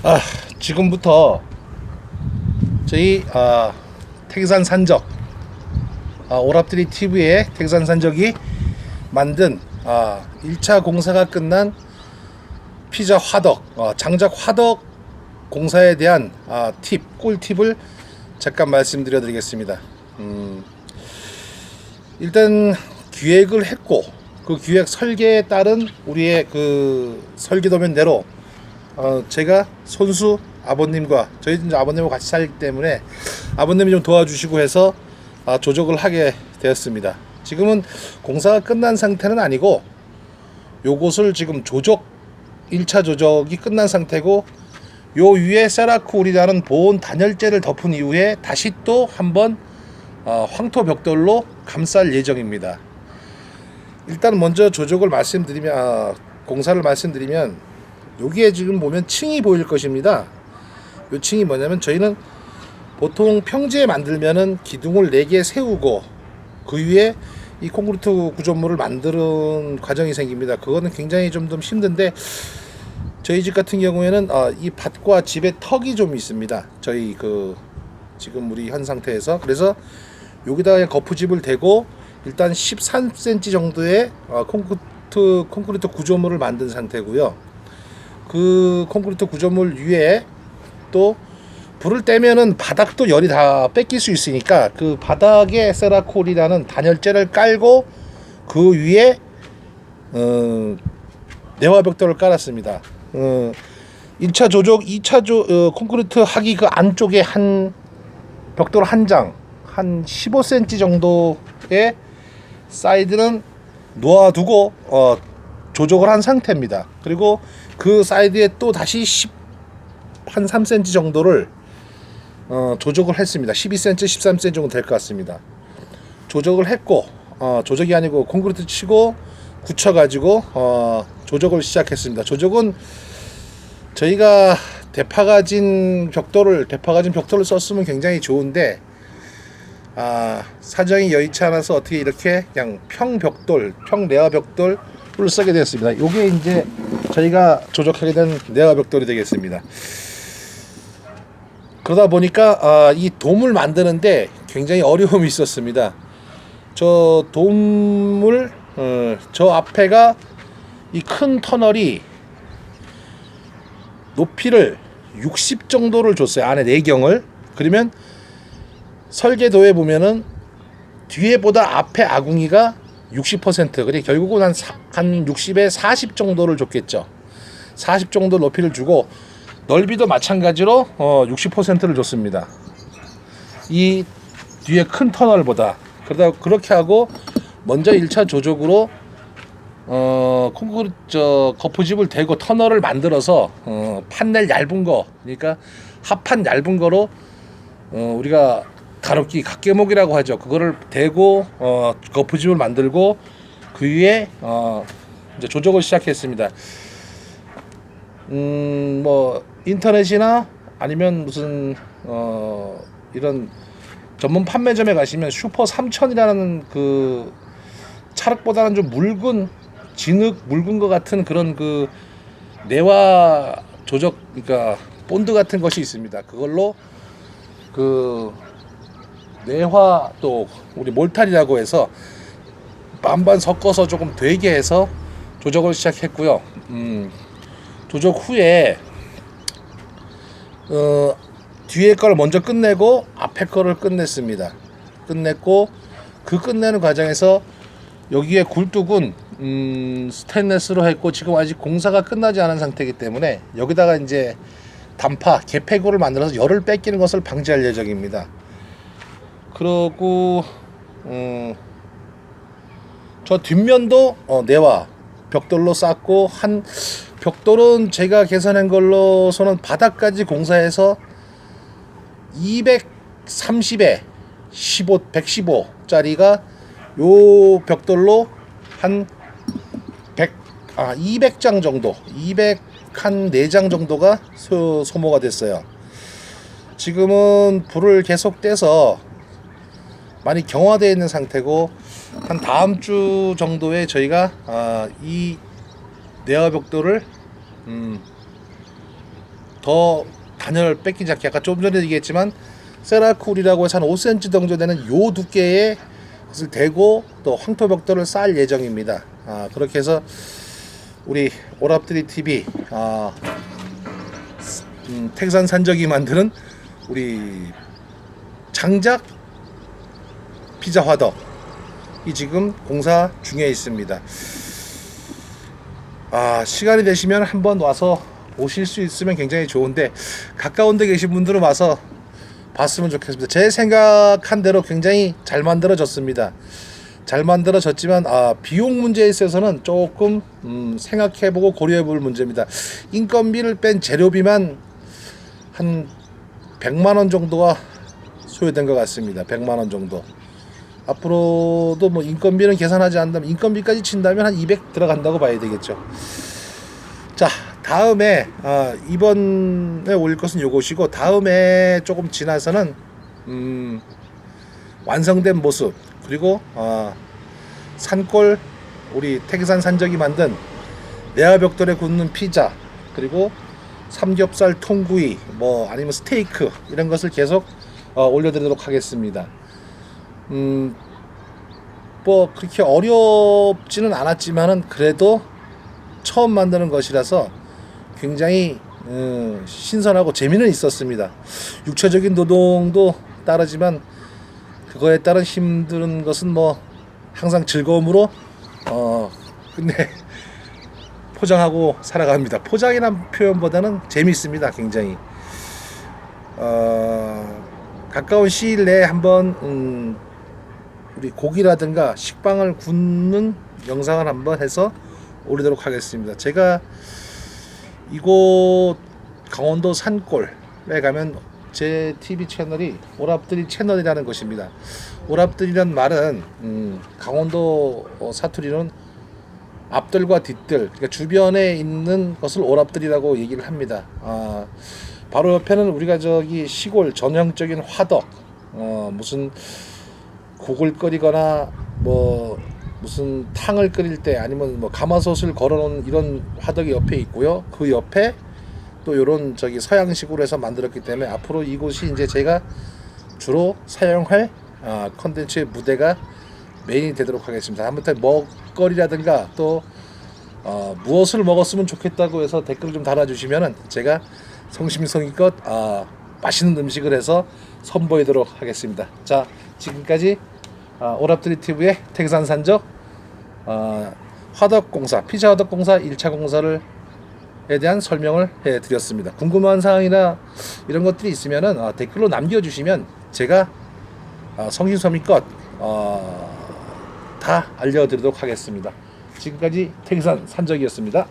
아, 지금부터 저희 택산 산적 오랍들이 TV의 택산 산적이 만든 1차 공사가 끝난 피자 화덕 장작 화덕 공사에 대한 꿀팁을 잠깐 말씀드려 드리겠습니다. 일단 기획을 했고 그 기획 설계에 따른 우리의 그 설계도면대로 제가 손수 아버님과 저희 이제 아버님과 같이 살기 때문에 아버님이 좀 도와주시고 해서 조적을 하게 되었습니다. 지금은 공사가 끝난 상태는 아니고 요것을 지금 1차 조적이 끝난 상태고 요 위에 세라코울이라는 보온 단열재를 덮은 이후에 다시 또 한번 황토 벽돌로 감쌀 예정입니다. 일단 먼저 조적을 말씀드리면 공사를 말씀드리면 여기에 지금 보면 층이 보일 것입니다. 이 층이 뭐냐면 저희는 보통 평지에 만들면은 기둥을 4개 세우고 그 위에 이 콘크리트 구조물을 만드는 과정이 생깁니다. 그거는 굉장히 좀 힘든데 저희 집 같은 경우에는 이 밭과 집에 턱이 좀 있습니다. 저희 지금 우리 현 상태에서 그래서 여기다가 거푸집을 대고 일단 13cm 정도의 콘크리트 구조물을 만든 상태고요. 그 콘크리트 구조물 위에 또 불을 떼면은 바닥도 열이 다 뺏길 수 있으니까 그 바닥에 세라콜이라는 단열재를 깔고 그 위에 내화벽돌을 깔았습니다. 1차 조적, 2차 콘크리트 하기 그 안쪽에 한 벽돌 한 장, 한 15cm 정도의 사이드는 놓아두고 조적을 한 상태입니다. 그리고 그 사이드에 또 다시 한 3cm 정도를 조적을 했습니다. 12cm, 13cm 정도 될 것 같습니다. 조적을 했고 조적이 아니고 콘크리트 치고 굳혀가지고 조적을 시작했습니다. 조적은 저희가 대파가진 벽돌을 썼으면 굉장히 좋은데 사정이 여의치 않아서 어떻게 이렇게 그냥 평내화 벽돌을 쓰게 되었습니다. 이게 이제 저희가 조적하게 된 내화 벽돌이 되겠습니다. 그러다 보니까 이 돔을 만드는데 굉장히 어려움이 있었습니다. 저 돔을 저 앞에가 이 큰 터널이 높이를 60 정도를 줬어요. 안에 내경을. 그러면 설계도에 보면은 뒤에보다 앞에 아궁이가 60%. 그래 결국은 한 60에 40 정도를 줬겠죠. 40 정도 높이를 주고 넓이도 마찬가지로 60%를 줬습니다. 이 뒤에 큰 터널보다. 그렇게 하고 먼저 1차 조적으로 콘크리트 거푸집을 대고 터널을 만들어서 판넬 얇은 거, 그러니까 합판 얇은 거로 우리가 가롭기 각개목이라고 하죠. 그거를 대고 거푸집을 만들고 그 위에 이제 조적을 시작했습니다. 뭐 인터넷이나 아니면 무슨 이런 전문 판매점에 가시면 슈퍼 3000이라는 그 찰흙보다는 좀 묽은 것 같은 그런 그 내화 조적, 그러니까 본드 같은 것이 있습니다. 그걸로 그 내화 또 우리 몰탈이라고 해서 반반 섞어서 조금 되게 해서 조적을 시작했고요. 조적 후에 뒤에 걸 먼저 끝내고 앞에 거를 끝냈습니다. 끝냈고 그 끝내는 과정에서 여기에 굴뚝은 스테인레스로 했고 지금 아직 공사가 끝나지 않은 상태이기 때문에 여기다가 이제 단파 개폐구를 만들어서 열을 뺏기는 것을 방지할 예정입니다. 그러고 저 뒷면도 내와 벽돌로 쌓고 한 벽돌은 제가 계산한 걸로서는 바닥까지 공사해서 230에 115짜리가 요 벽돌로 한 200장 정도, 204장 정도가 소모가 됐어요. 지금은 불을 계속 떼서 많이 경화되어 있는 상태고 한 다음 주 정도에 저희가 이 내화 벽돌을 더 단열 뺏기지 않게 아까 좀 전에 얘기했지만 세라쿨이라고 해서 한 5cm 정도 되는 요 두께의 것을 대고 또 황토벽돌을 쌓을 예정입니다. 그렇게 해서 우리 오랍들이 TV 태산 산적이 만드는 우리 장작 피자 화덕이 지금 공사 중에 있습니다. 시간이 되시면 한번 와서 보실 수 있으면 굉장히 좋은데 가까운 데 계신 분들은 와서 봤으면 좋겠습니다. 제 생각한 대로 굉장히 잘 만들어졌습니다. 잘 만들어졌지만 비용 문제에 있어서는 조금 생각해보고 고려해볼 문제입니다. 인건비를 뺀 재료비만 한 100만원 정도가 소요된 것 같습니다. 100만원 정도. 앞으로도 뭐 인건비는 계산하지 않는다면 인건비까지 친다면 한 200 들어간다고 봐야 되겠죠. 자, 다음에 이번에 올릴 것은 요것이고 다음에 조금 지나서는 완성된 모습 그리고 산골 우리 태산 산적이 만든 내화벽돌에 굽는 피자 그리고 삼겹살 통구이 뭐 아니면 스테이크 이런 것을 계속 올려드리도록 하겠습니다. 뭐 그렇게 어렵지는 않았지만은 그래도 처음 만드는 것이라서 굉장히 신선하고 재미는 있었습니다. 육체적인 노동도 따르지만 그거에 따른 힘든 것은 뭐 항상 즐거움으로 근데 포장하고 살아갑니다. 포장이란 표현보다는 재미있습니다. 굉장히 가까운 시일 내에 한번 우리 고기라든가 식빵을 굽는 영상을 한번 해서 올리도록 하겠습니다. 제가 이곳 강원도 산골에 가면 제 TV 채널이 오랍들이 채널이라는 것입니다. 오랍들이란 말은 강원도 사투리는 앞들과 뒤들 그러니까 주변에 있는 것을 오랍들이라고 얘기를 합니다. 바로 옆에는 우리가 저기 시골 전형적인 화덕 무슨 국을 끓이거나 뭐 무슨 탕을 끓일 때 아니면 뭐 가마솥을 걸어놓은 이런 화덕이 옆에 있고요. 그 옆에 또 이런 저기 서양식으로 해서 만들었기 때문에 앞으로 이곳이 이제 제가 주로 사용할 컨텐츠의 무대가 메인이 되도록 하겠습니다. 아무튼 먹거리라든가 또 무엇을 먹었으면 좋겠다고 해서 댓글 좀 달아주시면은 제가 성심성의껏 맛있는 음식을 해서 선보이도록 하겠습니다. 자, 지금까지 오랍들이 TV의 태산 산적 화덕공사 피자 화덕공사 1차 공사를 에 대한 설명을 해드렸습니다. 궁금한 사항이나 이런 것들이 있으면은 댓글로 남겨주시면 제가 성심성의껏 다 알려드리도록 하겠습니다. 지금까지 태산 산적이었습니다.